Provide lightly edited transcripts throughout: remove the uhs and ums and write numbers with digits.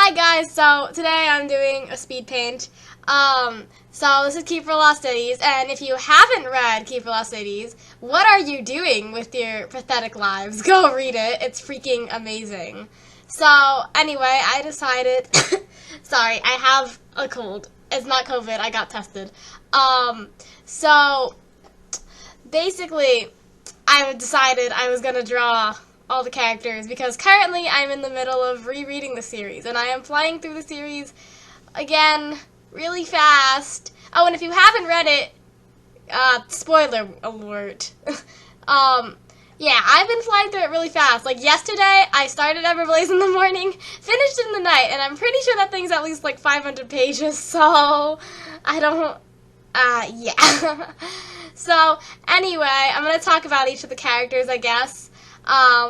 Hi guys, so today I'm doing a speed paint. So this is Keep for Lost Cities, and if you haven't read Keep for Lost Cities, what are you doing with your pathetic lives? Go read it, it's freaking amazing. So anyway, I decided, sorry, I have a cold. It's not COVID, I got tested. So basically, I decided I was gonna draw all the characters because currently I'm in the middle of rereading the series and I am flying through the series again really fast. Oh, and if you haven't read it, spoiler alert. Yeah, I've been flying through it really fast. Like yesterday, I started Everblaze in the morning, finished in the night, and I'm pretty sure that thing's at least like 500 pages, so I don't, yeah. So anyway, I'm going to talk about each of the characters, I guess.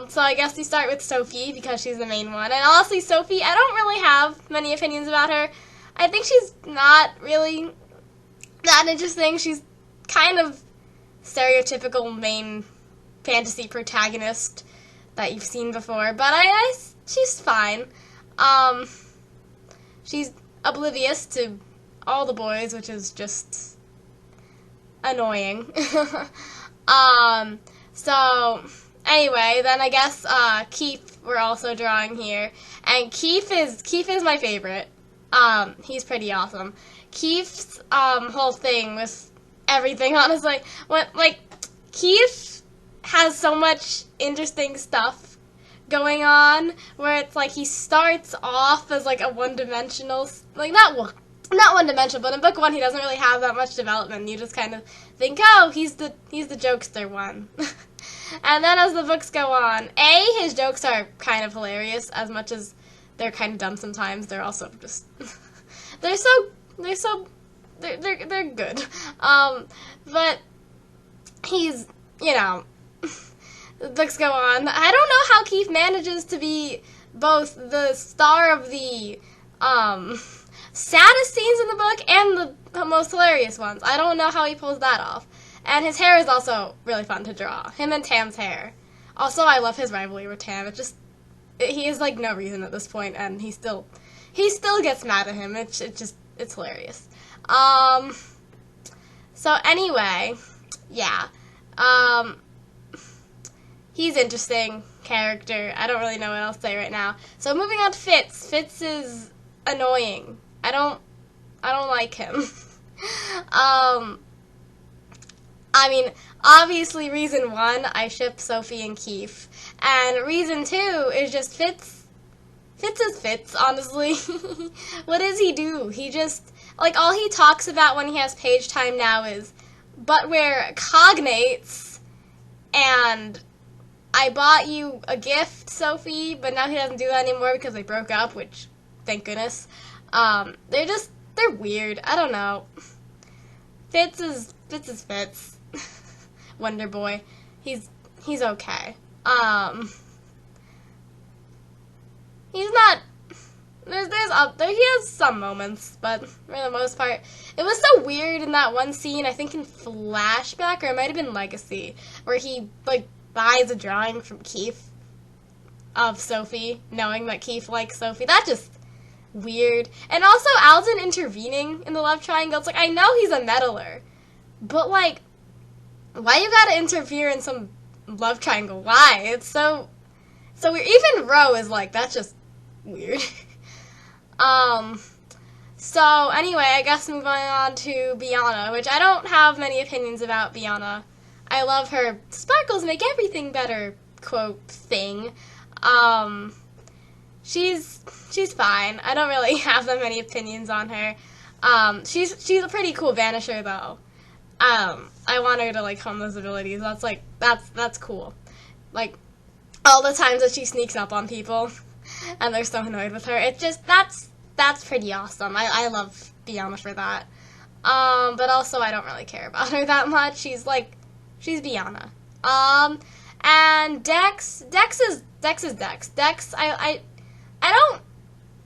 So I guess we start with Sophie because she's the main one. And honestly, Sophie, I don't really have many opinions about her. I think she's not really that interesting. She's kind of stereotypical main fantasy protagonist that you've seen before, but she's fine. She's oblivious to all the boys, which is just annoying. So anyway, then I guess Keith we're also drawing here, and Keith is my favorite. He's pretty awesome. Keith's whole thing with everything, honestly, Keith has so much interesting stuff going on where it's like he starts off as like a one-dimensional, like not one-dimensional, but in book one he doesn't really have that much development. You just kind of think, oh, he's the jokester one. And then as the books go on, his jokes are kind of hilarious as much as they're kind of dumb sometimes. They're also just they're good. But he's, you know, the books go on. I don't know how Keith manages to be both the star of the saddest scenes in the book and the most hilarious ones. I don't know how he pulls that off. And his hair is also really fun to draw. Him and Tam's hair. Also, I love his rivalry with Tam. He has like no reason at this point, and he still gets mad at him. It's hilarious. So anyway, yeah. He's interesting character. I don't really know what else to say right now. So moving on to Fitz. Fitz is annoying. I don't like him. I mean, obviously reason one, I ship Sophie and Keith. And reason two is just Fitz is Fitz, honestly. What does he do? He just, like, all he talks about when he has page time now is, but we're cognates, and I bought you a gift, Sophie, but now he doesn't do that anymore because they broke up, which, thank goodness. They're weird. I don't know. Fitz is Fitz. Wonder Boy. He's okay. He's not, he has some moments, but for the most part, it was so weird in that one scene, I think in Flashback, or it might have been Legacy, where he, like, buys a drawing from Keith of Sophie, knowing that Keith likes Sophie. That's just weird. And also, Alden intervening in the love triangle, it's like, I know he's a meddler, but, like, why you gotta interfere in some love triangle? Why? It's so weird. Even Ro is like, that's just weird. So anyway, I guess moving on to Bianna, which I don't have many opinions about Bianna. I love her sparkles make everything better quote thing. She's fine. I don't really have that many opinions on her. She's a pretty cool vanisher though. I want her to, like, hone those abilities. That's cool. Like, all the times that she sneaks up on people, and they're so annoyed with her. It's just, that's pretty awesome. I love Bianna for that. But also, I don't really care about her that much. She's Bianna. And Dex is Dex. Dex, I don't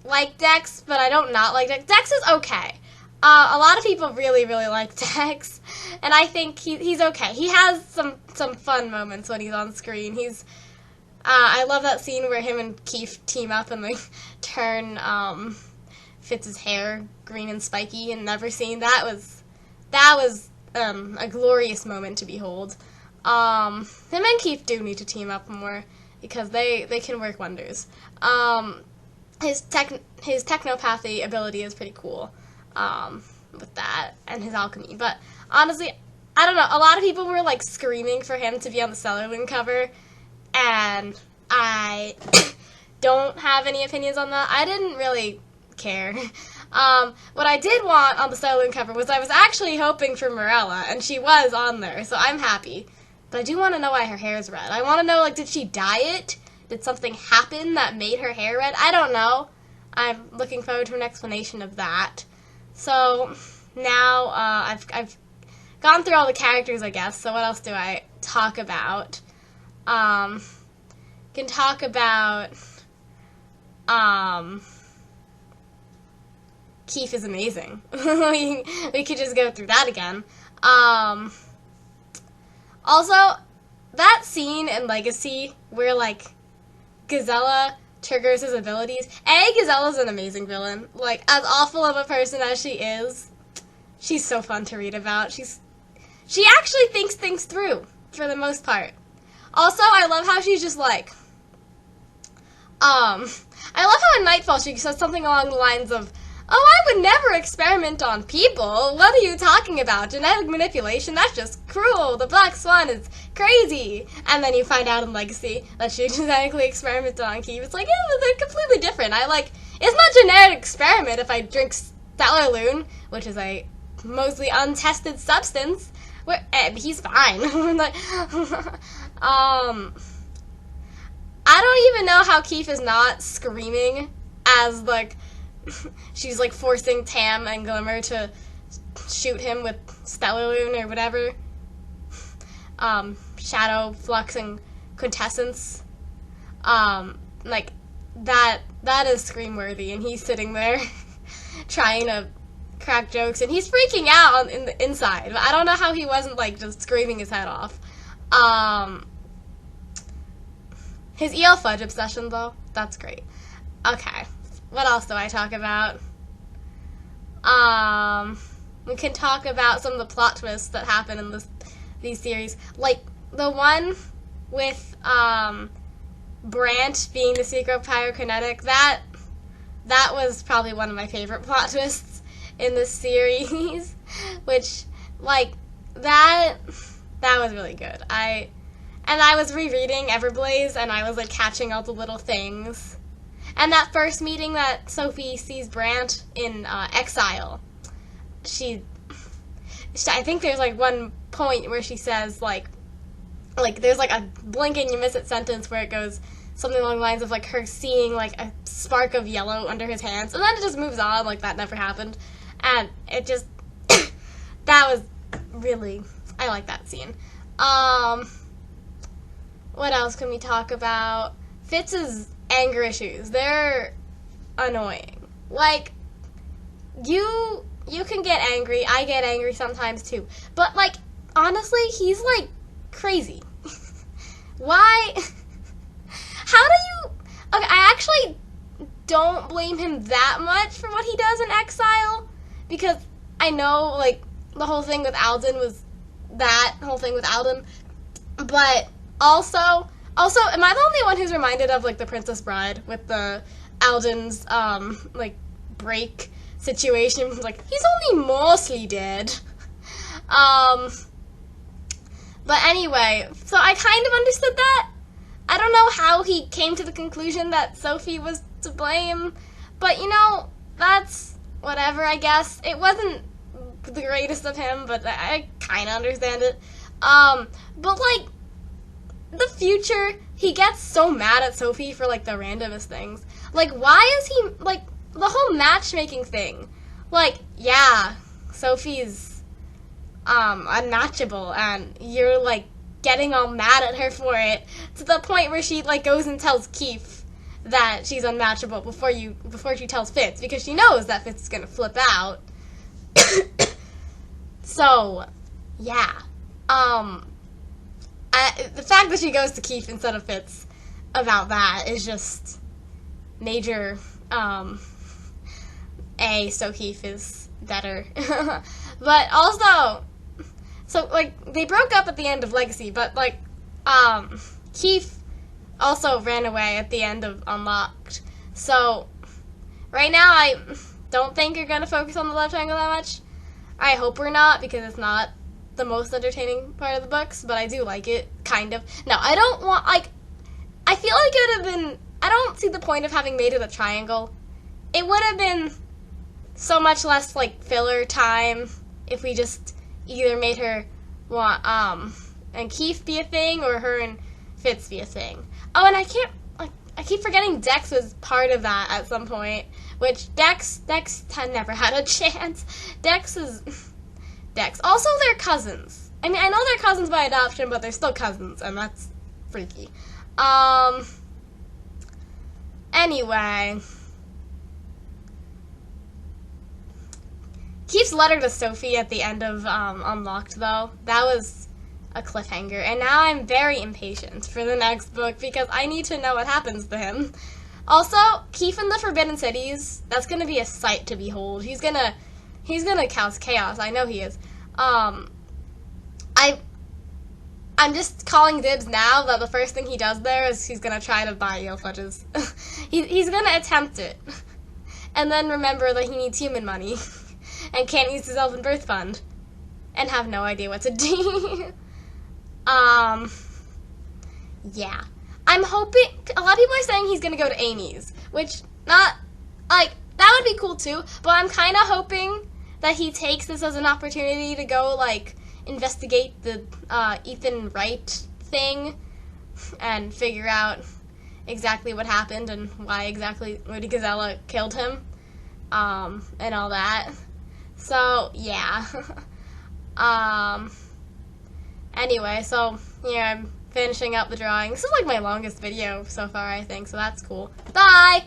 like Dex, but I don't not like Dex. Dex is okay. A lot of people really, really like Dex, and I think he's okay. He has some fun moments when he's on screen. He's I love that scene where him and Keith team up and, like, turn, Fitz's hair green and spiky and never seen. That was a glorious moment to behold. Him and Keith do need to team up more because they can work wonders. His technopathy ability is pretty cool, with that, and his alchemy. But honestly, I don't know, a lot of people were, like, screaming for him to be on the Cellarloon cover, and I don't have any opinions on that. I didn't really care. What I did want on the Cellarloon cover was I was actually hoping for Morella, and she was on there, so I'm happy. But I do want to know why her hair is red. I want to know, like, did she dye it? Did something happen that made her hair red? I don't know. I'm looking forward to an explanation of that. So now I've gone through all the characters, I guess. So what else do I talk about? Can talk about Keith is amazing. we could just go through that again. Also, that scene in Legacy where, like, Gazella triggers his abilities. Gazella's an amazing villain. Like, as awful of a person as she is, she's so fun to read about. She actually thinks things through, for the most part. Also, I love how she's just like, I love how in Nightfall she says something along the lines of, "Oh, I would never experiment on people. What are you talking about? Genetic manipulation? That's just cruel. The Black Swan is crazy." And then you find out in Legacy that she genetically experimented on Keith. It's like, yeah, but they're completely different. It's not a genetic experiment if I drink Cellarloon, which is a mostly untested substance. He's fine. Like, I don't even know how Keith is not screaming as, like, she's, like, forcing Tam and Glimmer to shoot him with Cellarloon or whatever. Shadow, Flux, and Quintessence. Like, that is scream-worthy, and he's sitting there trying to crack jokes, and he's freaking out in the inside. But I don't know how he wasn't, like, just screaming his head off. His E.L. Fudge obsession, though, that's great. Okay. What else do I talk about? We can talk about some of the plot twists that happen in these series. Like, the one with, Brant being the secret pyrokinetic. That was probably one of my favorite plot twists in this series. Which, like, that was really good. And I was rereading Everblaze, and I was, like, catching all the little things. And that first meeting that Sophie sees Brant in exile, I think there's, like, one point where she says, like, there's, like, a blink and you miss it sentence where it goes something along the lines of, like, her seeing, like, a spark of yellow under his hands, and then it just moves on like that never happened. And it just, that was really, I like that scene. What else can we talk about? Fitz's anger issues. They're annoying. Like, you can get angry. I get angry sometimes too. But, like, honestly, he's, like, crazy. Why? How do you... Okay, I actually don't blame him that much for what he does in exile. Because I know, like, the whole thing with Alden was that whole thing with Alden. But also, am I the only one who's reminded of, like, The Princess Bride with the Alden's, like, break situation? Like, he's only mostly dead. But anyway, so I kind of understood that. I don't know how he came to the conclusion that Sophie was to blame, but, you know, that's whatever, I guess. It wasn't the greatest of him, but I kind of understand it. But, like, the future, he gets so mad at Sophie for, like, the randomest things. Like, why is he, like, the whole matchmaking thing. Like, yeah, Sophie's, unmatchable, and you're, like, getting all mad at her for it, to the point where she, like, goes and tells Keith that she's unmatchable before she tells Fitz, because she knows that Fitz is gonna flip out. So, yeah. The fact that she goes to Keith instead of Fitz, about that is just major, Sophie is better. But also, so, like, they broke up at the end of Legacy, but, like, Keith also ran away at the end of Unlocked. So, right now, I don't think you're going to focus on the love triangle that much. I hope we're not, because it's not the most entertaining part of the books, but I do like it, kind of. No, I don't want, like, I feel like it would have been, I don't see the point of having made it a triangle. It would have been so much less, like, filler time if we just either made her want, and Keith be a thing, or her and Fitz be a thing. Oh, and I keep forgetting Dex was part of that at some point, which Dex had never had a chance. Dex. Also, they're cousins. I mean, I know they're cousins by adoption, but they're still cousins, and that's freaky. Anyway. Keith's letter to Sophie at the end of Unlocked, though, that was a cliffhanger, and now I'm very impatient for the next book because I need to know what happens to him. Also, Keith in the Forbidden Cities, that's gonna be a sight to behold. He's gonna cause chaos. I know he is. I'm just calling dibs now that the first thing he does there is he's gonna try to buy eel fudges. he's gonna attempt it, and then remember that he needs human money and can't use his Elven Birth Fund, and have no idea what to do. Yeah. I'm hoping, a lot of people are saying he's gonna go to Amy's, which, not, like, that would be cool too, but I'm kind of hoping that he takes this as an opportunity to go, like, investigate the, Ethan Wright thing, and figure out exactly what happened and why exactly Rudy Gazella killed him, and all that. So, yeah. Anyway, so, yeah, I'm finishing up the drawing. This is like my longest video so far, I think, so that's cool. Bye!